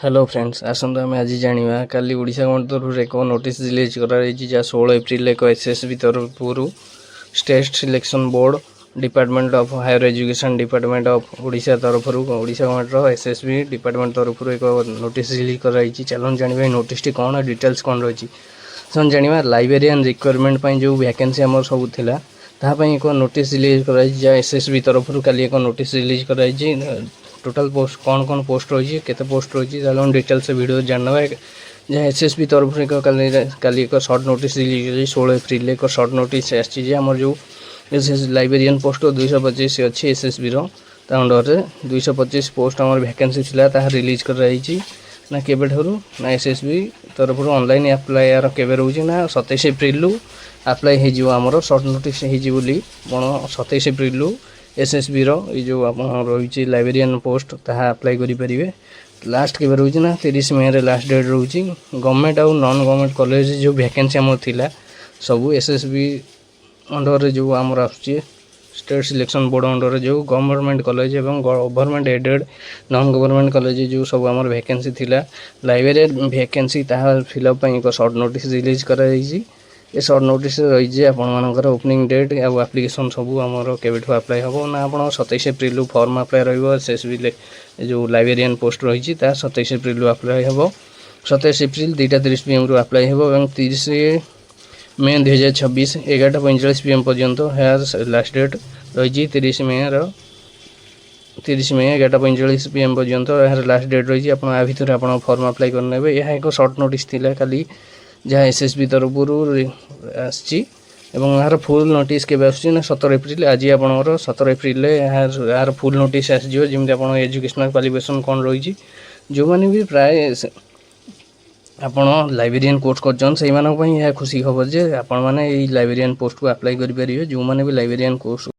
Hello friends आसंता आम आज जाना काली ओडिशा गवर्नमेंट तरफ एक नोटिस रिलीज कराई जहाँ 16 एप्रिल एक एसएसबी तरफ state selection board department of higher education department of Odisha तरफ ओडिशा गवर्नमेंट एसएसबी डिपार्टमेंट तरफ एक नोटिस रिलीज कराई। चलन जाना नोटिस टी कौन डिटेल्स कौन रही सन जाना लाइब्रेरियन रिक्वायरमेंट जो वैकेंसी आम सब था तापाई एक नोटिस रिलीज कराई जहाँ एसएसबी तरफ काली एक नोटिस रिलीज कराई। टोटाल पोस्ट कौन कौन पोस्ट रही है केते पोस्ट रही है डिटेल्स वीडियो जानना जहाँ एसएसबी तरफ एक काली एक सर्ट नोटिस रिलीज 16 एप्रिल एक सर्ट नोटिस आम जो लाइब्रेरियन पोस्ट 225 अच्छी एसएसबी अंडर 225 पोस्ट आम वैकेंसी था रिलीज कराई ना केबे ना एसएसबी तरफ ऑनलाइन अप्लाई यार केबे रोचे ना 27 एप्रिल अप्लाई होमर सर्ट नोटिस बोली 27 एप्रिल एसएसबी जो आप रही लाइब्रेरियन पोस्ट ताहा अप्लाई करें। लास्ट के रोचे ना 30 मे रे लास्ट डेट रोचे। गवर्नमेंट आउ नॉन गवर्नमेंट कॉलेज जो वैकेंसी आम थिला सब एसएसबी अंडर जो आमर आसुचे स्टेट सिलेक्शन बोर्ड अंडर जो गवर्नमेंट कॉलेज एवं government aided non government college जो सब आमर वैकेंसी थिला लाइब्रेरियन वैकेंसी ताहा फिलअप एक शॉर्ट नोटिस रिलीज कराई। ये सर्ट नोटिस रही आपर ओपनिंग डेट आ एप्लिकेशन सब आमर केबेठू अप्लाई हम ना आप 27 एप्रिल फॉर्म अप्लाई रही जो लाइब्रेरियन पोस्ट रही 27 एप्रिल अप्लाई हम 27 एप्रिल 2:30 PM रु अप्लाई हम 30 मे 2026 11:45 PM पर्यंत है लास्ट डेट रही 30 मे 11:45 PM पर्यंत यार लास्ट डेट रही भितर आप फॉर्म अप्लाई करने यह एक सर्ट नोटिस थिला खाली जहाँ एसएसबी तरफ यार फुल नोटिस के ना 17 एप्रिल आज आप 17 एप्रिल यार फुल नोटिस आसमी आप एजुकेशनल क्वालिफिकेशन कौन रही जो मैंने भी प्राय आपण लाइब्रेरियन कोर्स कर खुशी खबर जे आपण मैंने लाइब्रेरियन पोस्ट को अप्लाई करेंगे जो मैंने भी लाइब्रेरियन कोर्स